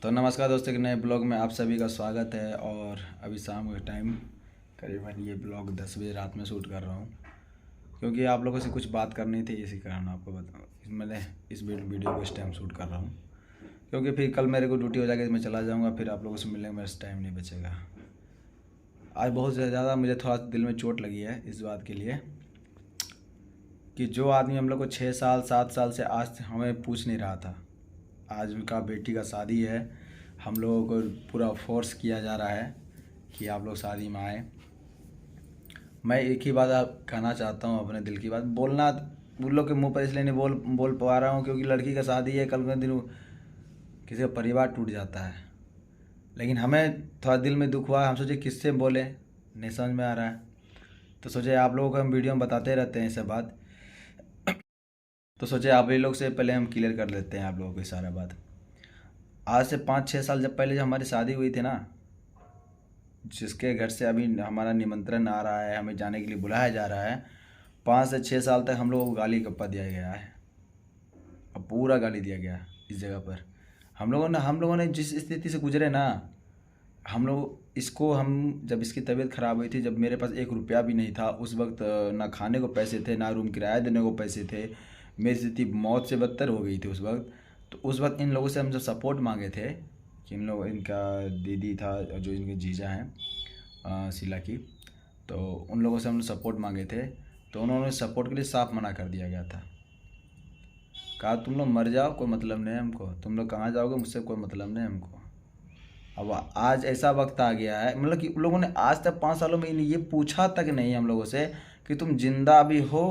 तो नमस्कार दोस्तों, के नए ब्लॉग में आप सभी का स्वागत है। और अभी शाम का टाइम करीबन ये ब्लॉग 10 बजे रात में शूट कर रहा हूँ, क्योंकि आप लोगों से कुछ बात करनी थी। इसी कारण आपको बता मैंने इस वीडियो को इस टाइम शूट कर रहा हूँ, क्योंकि फिर कल मेरे को ड्यूटी हो जाएगी, मैं चला जाऊँगा, फिर आप लोगों से मिलने में मेरा टाइम नहीं बचेगा। आज बहुत ज़्यादा मुझे थोड़ा दिल में चोट लगी है इस बात के लिए कि जो आदमी हम लोग को 6 साल 7 साल से आज हमें पूछ नहीं रहा था, आज उनका बेटी का शादी है, हम लोगों को पूरा फोर्स किया जा रहा है कि आप लोग शादी में आए। मैं एक ही बात आप कहना चाहता हूँ, अपने दिल की बात बोलना उन लोग के मुंह पर इसलिए नहीं बोल पा रहा हूँ क्योंकि लड़की का शादी है, कल के दिन किसी का परिवार टूट जाता है। लेकिन हमें थोड़ा दिल में दुख हुआ, हम सोचे किससे बोले, नहीं समझ में आ रहा है, तो सोचे आप लोगों को हम वीडियो में बताते रहते हैं ये सब बात, तो सोचे आप ही लोग से पहले हम क्लियर कर लेते हैं आप लोगों को सारा बात। आज से 5-6 साल जब पहले जब हमारी शादी हुई थी ना, जिसके घर से अभी हमारा निमंत्रण आ रहा है, हमें जाने के लिए बुलाया जा रहा है, 5 से 6 साल तक हम लोगों को गाली गप्पा दिया गया है और पूरा गाली दिया गया इस जगह पर। हम लोगों ने जिस स्थिति से गुजरे ना, हम लोग इसको हम जब इसकी तबीयत ख़राब हुई थी, जब मेरे पास 1 रुपया भी नहीं था उस वक्त, ना खाने को पैसे थे, ना रूम किराया देने को पैसे थे, मेरी स्थिति मौत से बदतर हो गई थी उस वक्त। तो उस वक्त इन लोगों से हम जब सपोर्ट मांगे थे कि इन लोग, इनका दीदी था जो इनके जीजा हैं शीला की, तो उन लोगों से हमने सपोर्ट मांगे थे, तो उन्होंने सपोर्ट के लिए साफ मना कर दिया गया था। कहा तुम लोग मर जाओ, कोई मतलब नहीं है हमको, तुम लोग कहाँ जाओगे, मुझसे कोई मतलब नहीं है हमको। अब आज ऐसा वक्त आ गया है, मतलब कि उन लोगों ने आज तक 5 सालों में ये पूछा तक नहीं हम लोगों से कि तुम जिंदा भी हो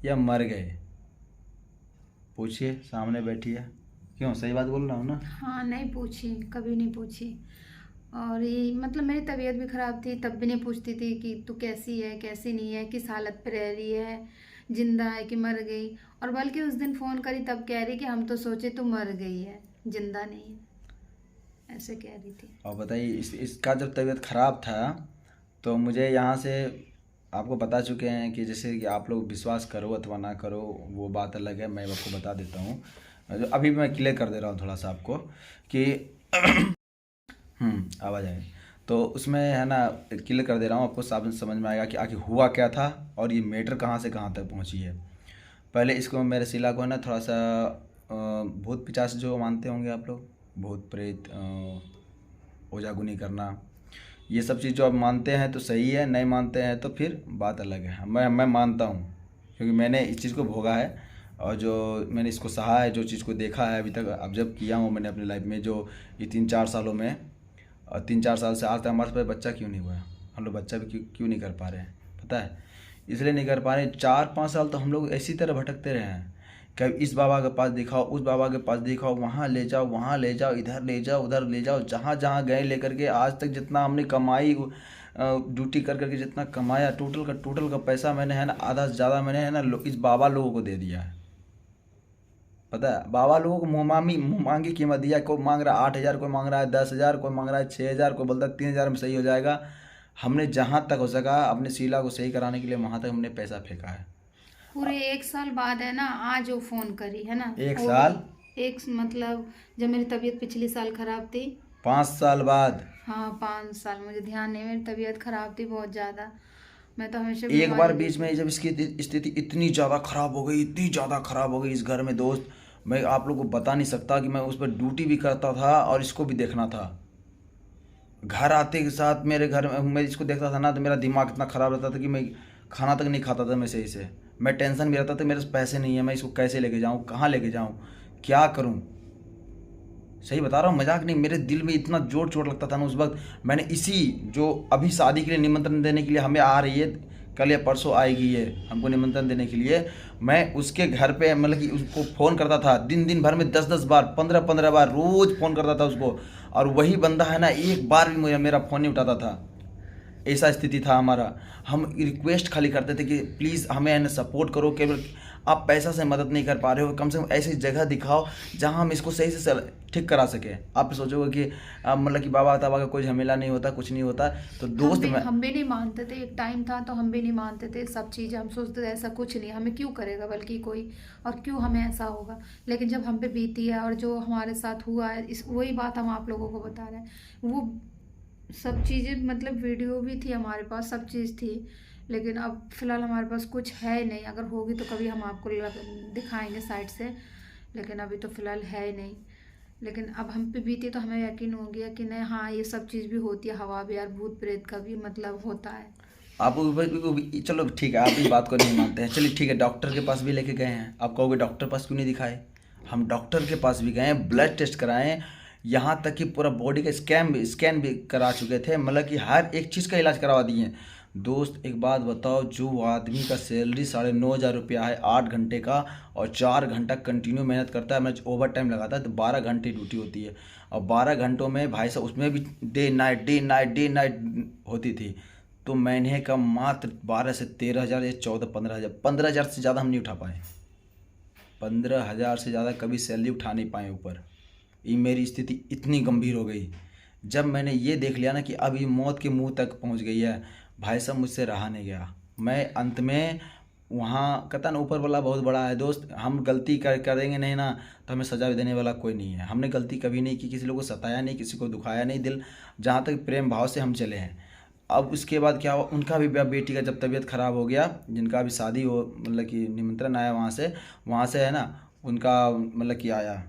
या मर गए। पूछिए, सामने बैठी है, क्यों सही बात बोल रहा हूँ ना? हाँ, नहीं पूछी, कभी नहीं पूछी। और ये मतलब मेरी तबीयत भी ख़राब थी, तब भी नहीं पूछती थी कि तू कैसी है, कैसी नहीं है, किस हालत पे रह रही है, जिंदा है कि मर गई। और बल्कि उस दिन फ़ोन करी तब कह रही कि हम तो सोचे तू मर गई है, जिंदा नहीं है, ऐसे कह रही थी। और बताइए, इसका जब तबीयत ख़राब था तो मुझे यहाँ से आपको बता चुके हैं कि जैसे कि आप लोग विश्वास करो अथवा ना करो वो बात अलग है, मैं आपको बता देता हूँ। जो अभी मैं क्लियर कर दे रहा हूँ थोड़ा सा आपको कि आवाज़ आए तो उसमें है ना, क्लियर कर दे रहा हूँ आपको, साफ समझ में आएगा कि आखिर हुआ क्या था और ये मैटर कहाँ से कहाँ तक पहुँची है। पहले इसको मेरे शीला को है ना थोड़ा सा भूत पिचास जो मानते होंगे आप लोग, भूत प्रेत, ओजागुनी करना, ये सब चीज़ जो आप मानते हैं तो सही है, नहीं मानते हैं तो फिर बात अलग है। मैं मानता हूँ क्योंकि मैंने इस चीज़ को भोगा है और जो मैंने इसको सहा है, जो चीज़ को देखा है अभी तक ऑब्जर्व किया हूँ मैंने अपनी लाइफ में, जो ये 3-4 सालों में, और 3-4 साल से आज तक हमारे पास बच्चा क्यों नहीं हुआ है, हम लोग बच्चा भी क्यों नहीं कर पा रहे हैं पता है? इसलिए नहीं कर पा रहे, 4-5 साल तो हम लोग इसी तरह भटकते रहे हैं। कभी इस बाबा के पास दिखाओ, उस बाबा के पास दिखाओ, वहाँ ले जाओ, वहाँ ले जाओ, इधर ले जाओ, उधर ले जाओ, जहाँ जहाँ गए लेकर के आज तक जितना हमने कमाई, ड्यूटी कर करके जितना कमाया, टोटल का पैसा मैंने है ना, आधा से ज़्यादा मैंने है ना इस बाबा लोगों को दे दिया है। पता है, बाबा लोगों को मुँह मांगी कीमत दिया। कोई मांग रहा है 8,000, कोई मांग रहा है 10,000, कोई मांग रहा है 6,000, कोई बोलता है 3,000 में सही हो जाएगा। हमने जहाँ तक हो सका अपने शीला को सही कराने के लिए वहाँ तक हमने पैसा फेंका है। पूरे 1 साल बाद है ना आज वो फ़ोन करी है ना, एक वो भी साल एक मतलब जब मेरी तबीयत पिछले साल ख़राब थी। 5 साल बाद हाँ, 5 साल, मुझे ध्यान नहीं, मेरी तबीयत ख़राब थी बहुत ज़्यादा। मैं तो हमेशा एक बार बीमारी बीच में जब इसकी स्थिति इतनी ज़्यादा ख़राब हो गई, इतनी ज़्यादा ख़राब हो गई इस घर में दोस्त, मैं आप लोगों को बता नहीं सकता कि मैं उस पर ड्यूटी भी करता था और इसको भी देखना था। घर आते के साथ मेरे घर में मैं इसको देखता था ना तो मेरा दिमाग इतना ख़राब रहता था कि मैं खाना तक नहीं खाता था मैं सही से। मैं टेंशन भी रहता था, मेरे पास पैसे नहीं है, मैं इसको कैसे लेके जाऊँ, कहाँ लेके जाऊँ, क्या करूँ। सही बता रहा हूँ, मजाक नहीं, मेरे दिल में इतना जोर चोट लगता था ना उस वक्त। मैंने इसी जो अभी शादी के लिए निमंत्रण देने के लिए हमें आ रही है, कल या परसों आएगी ये हमको निमंत्रण देने के लिए, मैं उसके घर पे मतलब कि उसको फ़ोन करता था दिन भर में 10-10 बार, 15-15 बार रोज़ फ़ोन करता था उसको, और वही बंदा है ना एक बार भी मेरा फ़ोन नहीं उठाता था। ऐसा स्थिति था हमारा। हम रिक्वेस्ट खाली करते थे कि प्लीज़ हमें है ना सपोर्ट करो, केवल आप पैसा से मदद नहीं कर पा रहे हो, कम से कम ऐसी जगह दिखाओ जहाँ हम इसको सही से ठीक करा सके। आप सोचोगे कि मतलब कि बाबा तबा का कोई झमेला नहीं होता, कुछ नहीं होता। तो दोस्त हम भी नहीं मानते थे, एक टाइम था तो हम भी नहीं मानते थे सब चीज़। हम सोचते थे ऐसा कुछ नहीं, हमें क्यों करेगा बल्कि कोई, और क्यों हमें ऐसा होगा। लेकिन जब हम पे बीती है और जो हमारे साथ हुआ है, इस वही बात हम आप लोगों को बता रहे हैं। वो सब चीज़ें मतलब वीडियो भी थी हमारे पास, सब चीज़ थी, लेकिन अब फ़िलहाल हमारे पास कुछ है नहीं। अगर होगी तो कभी हम आपको दिखाएंगे साइड से, लेकिन अभी तो फ़िलहाल है ही नहीं। लेकिन अब हम पे बीती तो हमें यकीन हो गया कि नहीं, हाँ ये सब चीज़ भी होती है, हवा भी यार, भूत प्रेत का भी मतलब होता है। आप चलो ठीक है, आप इस बात को नहीं मानते हैं, चलिए ठीक है, डॉक्टर के पास भी लेके गए हैं। आप कहोगे डॉक्टर पास क्यों नहीं दिखाए? हम डॉक्टर के पास भी गए, ब्लड टेस्ट कराएं, यहाँ तक कि पूरा बॉडी का स्कैन भी करा चुके थे, मतलब कि हर एक चीज़ का इलाज करवा दिए। दोस्त एक बात बताओ, जो आदमी का सैलरी 9,500 रुपया है 8 घंटे का, और 4 घंटा कंटिन्यू मेहनत करता है, मैं ओवर टाइम लगाता है तो 12 घंटे ड्यूटी होती है, और 12 घंटों में भाई साहब उसमें भी डे नाइट होती थी। तो महीने का मात्र 12 से 13,000 या 15,000 से ज़्यादा हम नहीं उठा पाए। 15,000 से ज़्यादा कभी सैलरी उठा नहीं पाए ऊपर। ये मेरी स्थिति इतनी गंभीर हो गई। जब मैंने ये देख लिया ना कि अब ये मौत के मुंह तक पहुंच गई है, भाई साहब मुझसे रहा नहीं गया। मैं अंत में वहाँ कहता ना, ऊपर वाला बहुत बड़ा है दोस्त, हम गलती करेंगे नहीं ना तो हमें सजा देने वाला कोई नहीं है। हमने गलती कभी नहीं की, किसी लोग को सताया नहीं, किसी को दुखाया नहीं दिल, जहाँ तक प्रेम भाव से हम चले हैं। अब उसके बाद क्या हुआ, उनका भी बेटी का जब तबीयत ख़राब हो गया, जिनका भी शादी हो, मतलब कि निमंत्रण आया वहाँ से है ना, उनका मतलब कि आया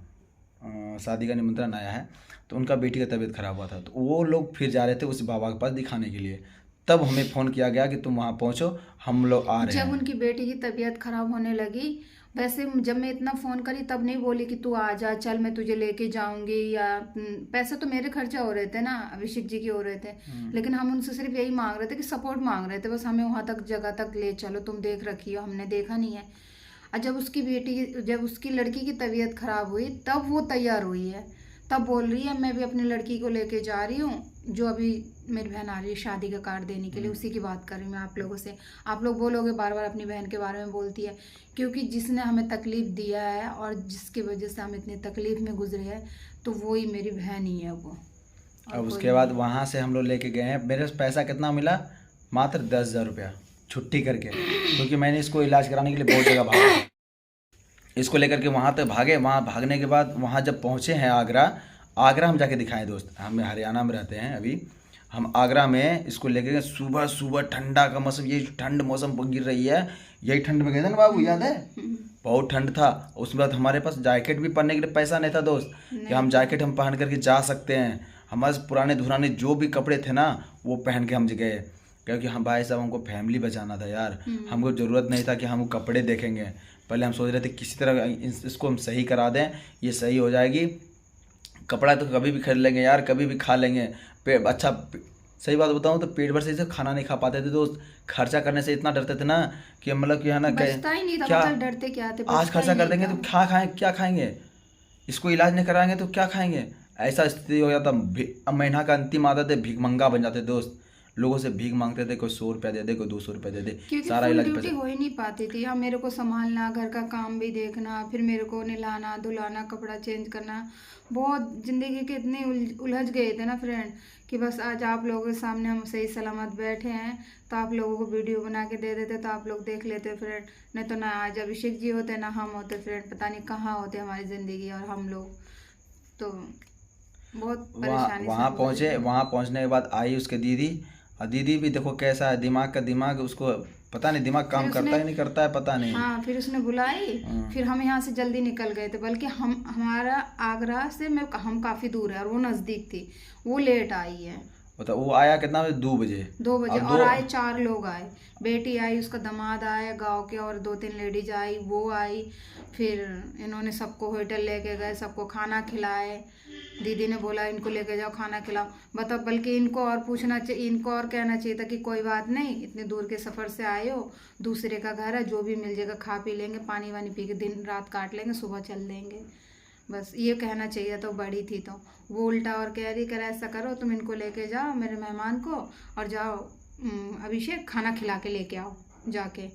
शादी का निमंत्रण आया है, तो उनका बेटी का तबीयत ख़राब हुआ था, तो वो लोग फिर जा रहे थे उस बाबा के पास दिखाने के लिए। तब हमें फ़ोन किया गया कि तुम वहाँ पहुँचो, हम लोग आ रहे हैं। जब उनकी बेटी की तबीयत खराब होने लगी, वैसे जब मैं इतना फ़ोन करी तब नहीं बोली कि तू आ जा, चल मैं तुझे लेके जाऊंगी, या पैसे तो मेरे खर्चा हो रहे थे ना, अभिषेक जी के हो रहे थे, लेकिन हम उनसे सिर्फ यही मांग रहे थे कि सपोर्ट मांग रहे थे, बस हमें वहाँ तक जगह तक ले चलो, तुम देख रखी हो, हमने देखा नहीं है। और जब उसकी लड़की की तबीयत खराब हुई तब वो तैयार हुई है, तब बोल रही है मैं भी अपनी लड़की को लेके जा रही हूँ, जो अभी मेरी बहन आ रही है शादी का कार्ड देने के लिए, उसी की बात कर रही हूँ मैं आप लोगों से। आप लोग बोलोगे बार बार अपनी बहन के बारे में बोलती है, क्योंकि जिसने हमें तकलीफ दिया है और जिसकी वजह से हम इतनी तकलीफ में गुजरे हैं, तो वही मेरी बहन ही है वो। अब उसके बाद वहाँ से हम लोग लेके गए हैं। मेरे पैसा कितना मिला? मात्र 10,000 रुपया छुट्टी करके, क्योंकि मैंने इसको इलाज कराने के लिए बहुत जगह भागा, इसको लेकर के वहाँ तक भागे। वहाँ भागने के बाद वहाँ जब पहुँचे हैं आगरा हम जाके दिखाएं दोस्त, हम हरियाणा में रहते हैं अभी, हम आगरा में इसको लेके गए। सुबह सुबह ठंडा का मौसम, ये ठंड मौसम गिर रही है, यही ठंड में गए थे ना बाबू, याद है? बहुत ठंड था। उसके बाद हमारे पास जैकेट भी पहनने के लिए पैसा नहीं था दोस्त, कि हम जैकेट हम पहन करके जा सकते हैं। हमारे पुराने धुराने जो भी कपड़े थे ना वो पहन के हम गए, क्योंकि हम भाई साहब हमको फैमिली बचाना था यार, हमको ज़रूरत नहीं था कि हम कपड़े देखेंगे। पहले हम सोच रहे थे किसी तरह इसको हम सही करा दें, ये सही हो जाएगी। कपड़ा तो कभी भी खरीद लेंगे यार, कभी भी खा लेंगे। अच्छा सही बात बताऊं तो पेट भर से इसे खाना नहीं खा पाते थे दोस्त, खर्चा करने से इतना डरते थे ना कि मतलब कि है ना, बचता ही नहीं था, क्या मतलब डरते क्या थे, आज खर्चा कर देंगे तो क्या खाएंगे, इसको इलाज नहीं कराएंगे तो क्या खाएंगे, ऐसा स्थिति हो जाता। महीना का अंतिम आदत है, भिखमंगा बन जाते दोस्त, लोगों से भीख मांगते थे, कोई 100 रुपया दे दे, कोई 200 रुपया दे दे, सारा इलाज ड्यूटी हो ही नहीं पाती थी। हाँ, मेरे को संभालना, घर का काम भी देखना, फिर मेरे को नहलाना धुलाना, कपड़ा चेंज करना, बहुत ज़िंदगी के इतने उलझ गए थे ना फ्रेंड, कि बस आज आप लोगों के सामने हम सही सलामत बैठे हैं, तो आप लोगों को वीडियो बना के दे देते तो आप लोग देख लेते फ्रेंड, नहीं तो ना आज अभिषेक जी होते ना हम होते फ्रेंड, पता नहीं कहाँ होते हमारी ज़िंदगी और हम लोग। तो बहुत परेशानी वहाँ पहुँचे। वहाँ पहुँचने के बाद आई उसके दीदी, और दीदी भी देखो कैसा है, दिमाग उसको पता नहीं दिमाग काम करता है नहीं करता है, पता नहीं। हाँ, फिर उसने बुलाई, फिर हम यहाँ से जल्दी निकल गए थे, बल्कि हमारा आगरा से हम काफ़ी दूर है और वो नज़दीक थी, वो लेट आई है। वो आया कितना बजे? 2 बजे। 2 बजे और आए 4 लोग आए, बेटी आई, उसका दामाद आया गांव के, और 2-3 लेडीज आई, वो आई, फिर इन्होंने सबको होटल लेके गए, सबको खाना खिलाए। दीदी ने बोला इनको लेके जाओ खाना खिलाओ, बताओ। बल्कि इनको और पूछना चाहिए, इनको और कहना चाहिए था कि कोई बात नहीं, इतने दूर के सफ़र से आए हो, दूसरे का घर है, जो भी मिल जाएगा खा पी लेंगे, पानी वानी पी के दिन रात काट लेंगे, सुबह चल देंगे, बस ये कहना चाहिए। तो बड़ी थी तो वो उल्टा और कह रही, कर ऐसा करो तुम इनको लेके जाओ मेरे मेहमान को, और जाओ अभिषेक खाना खिला के लेके आओ जाके।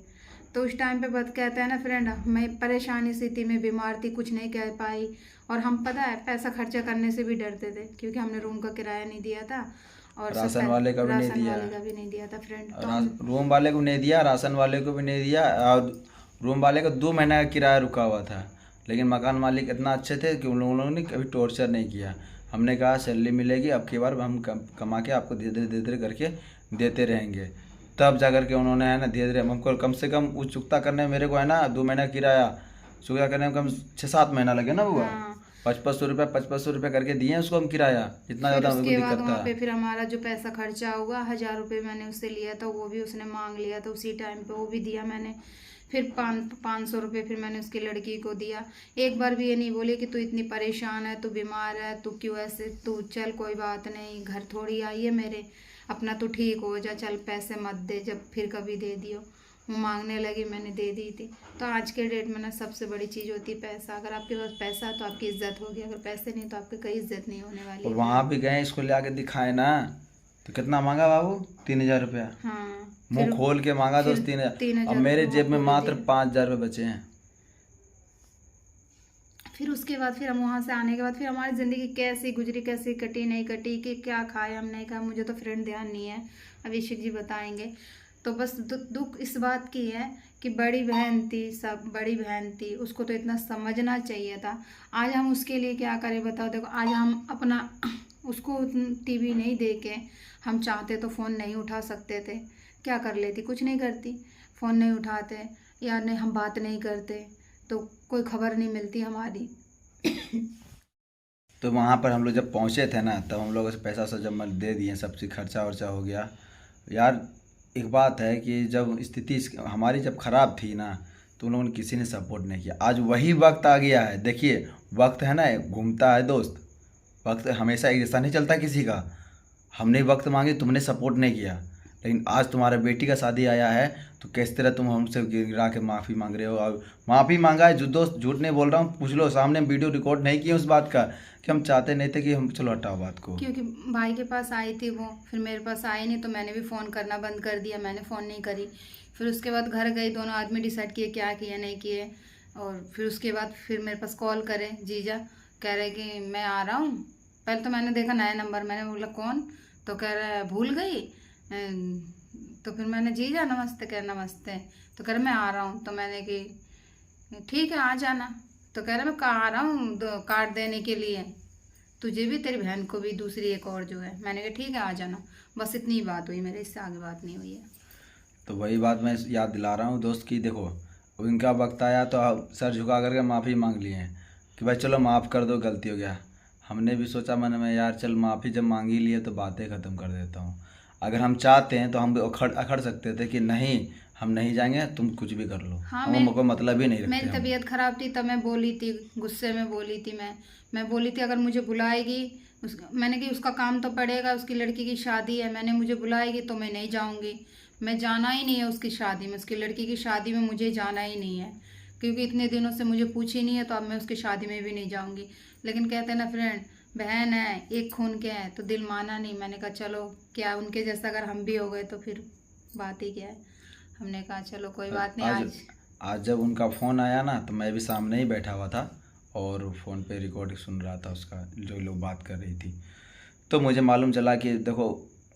तो उस टाइम पे बस कहते हैं ना फ्रेंड, मैं परेशानी से थी, मैं बीमार थी, कुछ नहीं कह पाई। और हम पता है पैसा खर्चा करने से भी डरते थे, क्योंकि हमने रूम का किराया नहीं दिया था और राशन वाले का भी नहीं राशन दिया, वाले का भी नहीं दिया था फ्रेंड। तो हम रूम वाले को नहीं दिया, राशन वाले को भी नहीं दिया। और रूम वाले का 2 महीना का किराया रुका हुआ था। लेकिन मकान मालिक इतना अच्छे थे कि उन लोगों ने कभी टॉर्चर नहीं किया। हमने कहा सैलरी मिलेगी, अब की बार हम कमा के आपको धीरे धीरे करके देते रहेंगे। तब जा कर के उन्होंने है ना धीरे धीरे हमको कम से कम वो चुकता करने में, मेरे को है ना 2 महीना किराया चुकता करने में कम 6-7 महीना लगे ना हुआ। हाँ। 500-500 रुपये करके दिए उसको हम किराया, इतना फिर ज़्यादा हमको उसके बाद दिक्कत वहाँ था। पे फिर हमारा जो पैसा खर्चा हुआ, 1000 रुपये मैंने उससे लिया था, वो भी उसने मांग लिया था उसी टाइम पे, वो भी दिया मैंने। फिर 500 रुपये फिर मैंने उसकी लड़की को दिया। एक बार भी ये नहीं बोली कि तू इतनी परेशान है, तू बीमार है, तू क्यों ऐसे, तू चल कोई बात नहीं, घर थोड़ी आई है मेरे, अपना तू ठीक हो जा, चल पैसे मत दे, जब फिर कभी दे दियो। वो मांगने लगी, मैंने दे दी थी। तो आज के डेट में ना सबसे बड़ी चीज़ होती है पैसा। अगर आपके पास पैसा है तो आपकी इज्जत होगी, अगर पैसे नहीं तो आपकी कोई इज्जत नहीं होने वाली और है। वहाँ भी गए, इसको ले आके दिखाए ना, तो कितना मांगा बाबू? 3000 रुपया हाँ। मुंह फिर खोल के मांगा, फिर दोस्त 3000। 3000 अब मेरे रुपये जेब में वो मात्र दिए। 5000 रुपये बचे हैं। फिर उसके बाद फिर हम वहाँ से आने के बाद फिर हमारी ज़िंदगी कैसी गुजरी, कैसी कटी नहीं कटी, कि क्या खाया हम नहीं खाया, मुझे तो फ्रेंड ध्यान नहीं है, अभिषेक जी बताएंगे। तो बस दुख इस बात की है कि बड़ी बहन थी, सब बड़ी बहन थी, उसको तो इतना समझना चाहिए था। आज हम उसके लिए क्या करें बताओ। देखो आज हम अपना उसको टीवी नहीं दे के, हम चाहते तो फ़ोन नहीं उठा सकते थे, क्या कर लेती? कुछ नहीं करती। फ़ोन नहीं उठाते या नहीं हम बात नहीं करते तो कोई खबर नहीं मिलती हमारी। तो वहाँ पर हम लोग जब पहुँचे थे ना, तब हम लोगों से पैसा सब जब दे दिए, सब चीज़ खर्चा वर्चा हो गया। यार एक बात है कि जब स्थिति हमारी जब ख़राब थी ना, तो उन लोगों ने किसी ने सपोर्ट नहीं किया। आज वही वक्त आ गया है। देखिए वक्त है ना, घूमता है दोस्त, वक्त हमेशा एक जैसा नहीं चलता किसी का। हमने वक्त मांगे, तुमने सपोर्ट नहीं किया, लेकिन आज तुम्हारा बेटी का शादी आया है तो किस तरह तुम हमसे गिरा के माफ़ी मांग रहे हो। और माफ़ी मांगा है, जो दोस्त झूठ नहीं बोल रहा हूँ, पूछ लो, सामने वीडियो रिकॉर्ड नहीं किए उस बात का कि हम चाहते नहीं थे कि हम, चलो हटाओ बात को। क्योंकि भाई के पास आई थी वो, फिर मेरे पास आई नहीं तो मैंने भी फ़ोन करना बंद कर दिया, मैंने फ़ोन नहीं करी। फिर उसके बाद घर गई, दोनों आदमी डिसाइड किए क्या किए नहीं किए। और फिर उसके बाद फिर मेरे पास कॉल करे जीजा, कह रहे कि मैं आ रहा हूँ। पहले तो मैंने देखा नया नंबर, मैंने बोला कौन, तो कह रहा है भूल गई। तो फिर मैंने जीजा नमस्ते, कह नमस्ते, तो कह रहा मैं आ रहा हूँ। तो मैंने कि ठीक है आ जाना। तो कह रहा मैं कहाँ आ रहा हूँ कार्ड देने के लिए, तुझे भी तेरी बहन को भी, दूसरी एक और जो है। मैंने कहा ठीक है आ जाना। बस इतनी ही बात हुई मेरे, इससे आगे बात नहीं हुई है। तो वही बात मैं याद दिला रहा हूँ दोस्त की, देखो उनका वक्त आया तो आप सर झुका करके माफ़ी मांग लिए हैं कि भाई चलो माफ़ कर दो, गलती हो गया। हमने भी सोचा मन में यार चल माफ़ी जब मांग ही लिए तो बातें ख़त्म कर देता हूँ। अगर हम चाहते हैं तो हम अखड़ सकते थे कि नहीं हम नहीं जाएंगे, तुम कुछ भी कर लो, हाँ, हम को मतलब ही नहीं रखते मेरी हम। तबीयत ख़राब थी तब मैं बोली थी, गुस्से में बोली थी मैं बोली थी अगर मुझे बुलाएगी मैंने कि उसका काम तो पड़ेगा, उसकी लड़की की शादी है, मैंने मुझे बुलाएगी तो मैं नहीं जाऊंगी, मैं जाना ही नहीं है उसकी शादी में, उसकी लड़की की शादी में मुझे जाना ही नहीं है, क्योंकि इतने दिनों से मुझे पूछी नहीं है, तो अब मैं उसकी शादी में भी नहीं जाऊंगी। लेकिन कहते हैं ना फ्रेंड, बहन है एक खून के हैं, तो दिल माना नहीं। मैंने कहा चलो क्या उनके जैसा अगर हम भी हो गए तो फिर बात ही क्या है। हमने कहा चलो कोई बात नहीं। आज जब उनका फ़ोन आया ना, तो मैं भी सामने ही बैठा हुआ था और फ़ोन पे रिकॉर्ड सुन रहा था उसका, जो लोग बात कर रही थी। तो मुझे मालूम चला कि देखो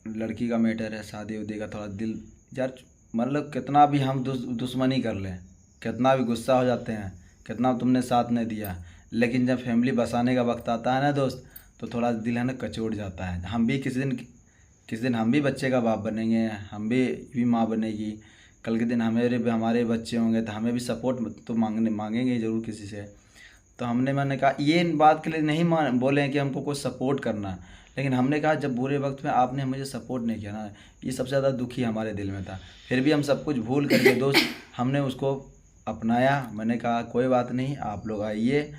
लड़की का मैटर है, शादी उदी का थोड़ा दिल यार, मतलब कितना भी हम दुश्मनी कर लें, कितना भी गुस्सा हो जाते हैं, कितना तुमने साथ नहीं दिया, लेकिन जब फैमिली बसाने का वक्त आता है ना दोस्त, तो थोड़ा दिल है ना कचोट जाता है। हम भी किसी दिन हम भी बच्चे का बाप बनेंगे, हम भी माँ बनेगी, कल के दिन हमारे बच्चे होंगे तो हमें भी सपोर्ट तो मांगेंगे ज़रूर किसी से। तो मैंने कहा ये इन बात के लिए नहीं बोले हैं कि हमको कुछ सपोर्ट करना, लेकिन हमने कहा जब बुरे वक्त में आपने मुझे सपोर्ट नहीं किया ना, ये सबसे ज़्यादा दुखी हमारे दिल में था। फिर भी हम सब कुछ भूल करके दोस्त हमने उसको अपनाया। मैंने कहा कोई बात नहीं, आप लोग आइए,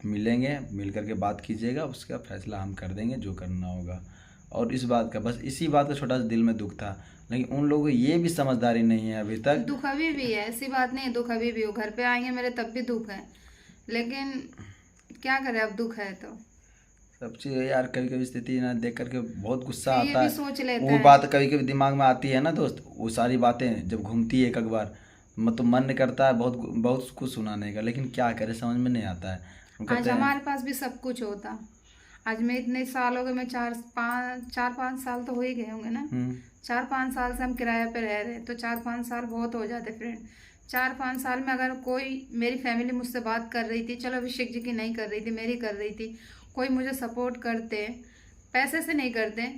मिलेंगे, मिल करके बात कीजिएगा, उसका फैसला हम कर देंगे जो करना होगा। और इस बात का, बस इसी बात का छोटा सा दिल में दुख था, लेकिन उन लोगों को ये भी समझदारी नहीं है अभी तक। दुख अभी भी है, ऐसी बात नहीं है, दुख अभी भी हो। घर पे आएंगे मेरे तब भी दुख है, लेकिन क्या करें अब दुख है तो। सब चीज़ यार, कभी कभी स्थिति ना देख करके बहुत गुस्सा ये आता भी है। सोच लेते वो हैं। बात कभी कभी दिमाग में आती है ना दोस्त, वो सारी बातें जब घूमती है एक बार, मतलब मन करता है बहुत बहुत कुछ सुनाने का, लेकिन क्या करे समझ में नहीं आता है। हम आज कहते हैं हमारे पास भी सब कुछ होता। आज मैं इतने साल हो गए, मैं 4-5 साल तो हो ही गए होंगे ना। 4-5 साल से हम किराए पे रह रहे, तो 4-5 साल बहुत हो जाते फ्रेंड। 4-5 साल में अगर कोई मेरी फैमिली मुझसे बात कर रही थी, चलो अभिषेक जी की नहीं कर रही थी, मेरी कर रही थी, कोई मुझे सपोर्ट करते, पैसे से नहीं करते,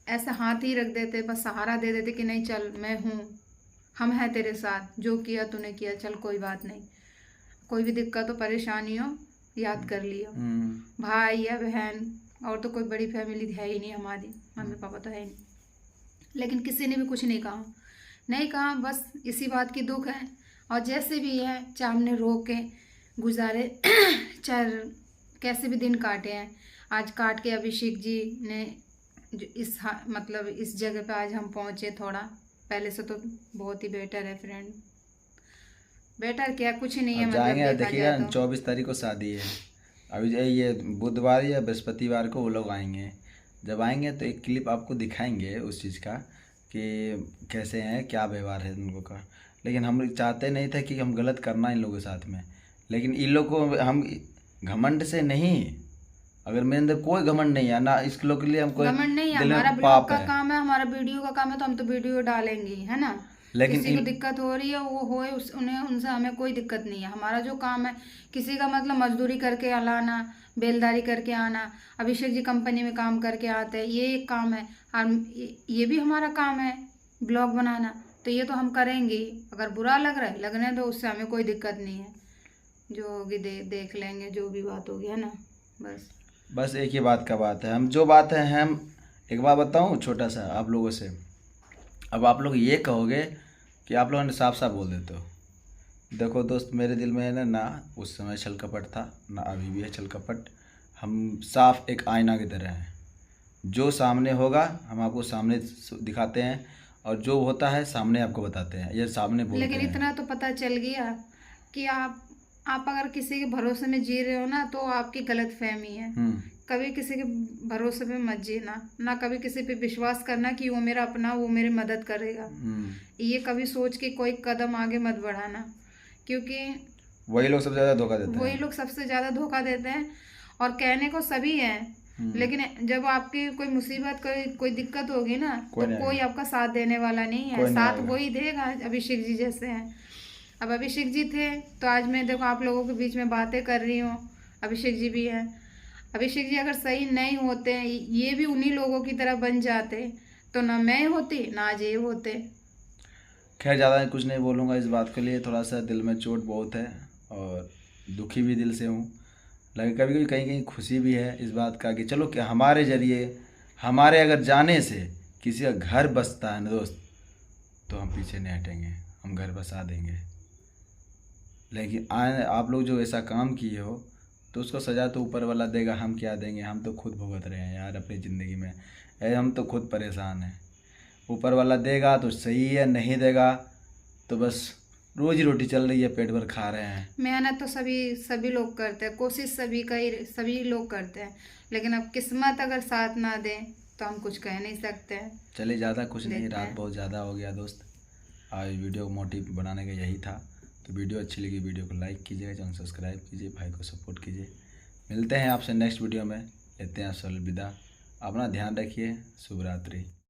ऐसे हाथ ही रख देते, बस सहारा दे देते कि नहीं चल मैं हूँ, हम हैं तेरे साथ, जो किया तूने किया, चल कोई बात नहीं, कोई भी दिक्कत हो परेशानी हो याद कर लियो। भाई या बहन, और तो कोई बड़ी फैमिली है ही नहीं हमारी, मम्मी पापा तो है नहीं। लेकिन किसी ने भी कुछ नहीं कहा, नहीं कहा, बस इसी बात की दुख है। और जैसे भी है, चाहे हमने रो के गुजारे चाहे कैसे भी दिन काटे हैं, आज काट के अभिषेक जी ने जो मतलब इस जगह पे आज हम पहुँचे, थोड़ा पहले से तो बहुत ही बेटर है फ्रेंड। बेटर क्या, कुछ नहीं है, अब मतलब जाएंगे, देखा देखिएगा जाए तो। 24 तारीख को शादी है। अभी ये बुधवार या बृहस्पतिवार को वो लोग आएंगे। जब आएंगे तो एक क्लिप आपको दिखाएंगे उस चीज़ का कि कैसे हैं, क्या व्यवहार है उन लोगों का। लेकिन हम चाहते नहीं थे कि हम गलत करना इन लोगों के साथ में, लेकिन इन लोग को हम घमंड से नहीं, अगर मेरे अंदर कोई घमंड नहीं है ना, इस लोग के लिए हमको घमंड नहीं है, दिल हमारा में ब्लॉग पाप का है। काम है, हमारा वीडियो का काम है, तो हम तो वीडियो डालेंगे ही, है ना। लेकिन किसी को दिक्कत हो रही है वो होए, उन्हें उनसे हमें कोई दिक्कत नहीं है। हमारा जो काम है, किसी का मतलब मजदूरी करके लाना, बेलदारी करके आना, अभिषेक जी कंपनी में काम करके आते हैं, ये एक काम है। और ये भी हमारा काम है ब्लॉग बनाना, तो ये तो हम करेंगे ही। अगर बुरा लग रहा है लगने दो, उससे हमें कोई दिक्कत नहीं है, जो होगी देख लेंगे, जो भी बात होगी, है ना। बस एक ही बात का बात है, हम जो बात है हम एक बात बताऊं छोटा सा आप लोगों से। अब आप लोग ये कहोगे कि आप लोगों ने साफ साफ बोल देते हो। देखो दोस्त, मेरे दिल में है ना उस समय छल कपट था, ना अभी भी है छल कपट। हम साफ एक आईना की तरह हैं, जो सामने होगा हम आपको सामने दिखाते हैं, और जो होता है सामने आपको बताते हैं, ये सामने बोलते लेकिन हैं। इतना तो पता चल गया कि आप अगर किसी के भरोसे में जी रहे हो ना, तो आपकी गलत फहमी है। कभी किसी के भरोसे पे मत जीना, ना कभी किसी पे विश्वास करना कि वो मेरा अपना, वो मेरी मदद करेगा। ये कभी सोच के कोई कदम आगे मत बढ़ाना, क्योंकि वही लोग सबसे ज़्यादा धोखा देते हैं। वही लोग सबसे ज़्यादा धोखा देते हैं। और कहने को सभी है, लेकिन जब आपकी कोई मुसीबत, कोई दिक्कत होगी ना, तो कोई आपका साथ देने वाला नहीं है। साथ वही देगा अभिषेक जी जैसे हैं। अब अभिषेक जी थे तो आज मैं देखो आप लोगों के बीच में बातें कर रही हूँ, अभिषेक जी भी हैं। अभिषेक जी अगर सही नहीं होते, ये भी उन्हीं लोगों की तरह बन जाते, तो ना मैं होती ना आज ये होते। खैर ज़्यादा कुछ नहीं बोलूँगा इस बात के लिए, थोड़ा सा दिल में चोट बहुत है और दुखी भी दिल से हूँ। लेकिन कभी कभी कहीं कहीं खुशी भी है इस बात का कि चलो क्या हमारे ज़रिए, हमारे अगर जाने से किसी का घर बसता है ना दोस्त, तो हम पीछे नहीं हटेंगे, हम घर बसा देंगे। लेकिन आप लोग जो ऐसा काम किए हो, तो उसको सज़ा तो ऊपर वाला देगा, हम क्या देंगे। हम तो खुद भुगत रहे हैं यार अपनी ज़िंदगी में, हम तो खुद परेशान हैं। ऊपर वाला देगा तो सही है, नहीं देगा तो बस रोजी रोटी चल रही है, पेट भर खा रहे हैं। मेहनत तो सभी लोग करते हैं, कोशिश सभी लोग करते हैं, लेकिन अब किस्मत अगर साथ ना दे तो हम कुछ कह नहीं सकते हैं। चलिए ज़्यादा कुछ नहीं, रात बहुत ज़्यादा हो गया दोस्त। आज वीडियो मोटिव बनाने का यही था। तो वीडियो अच्छी लगी वीडियो को लाइक कीजिएगा, चैनल सब्सक्राइब कीजिए, भाई को सपोर्ट कीजिए। मिलते हैं आपसे नेक्स्ट वीडियो में, लेते हैं आप सब अलविदा। अपना ध्यान रखिए, शुभ रात्रि।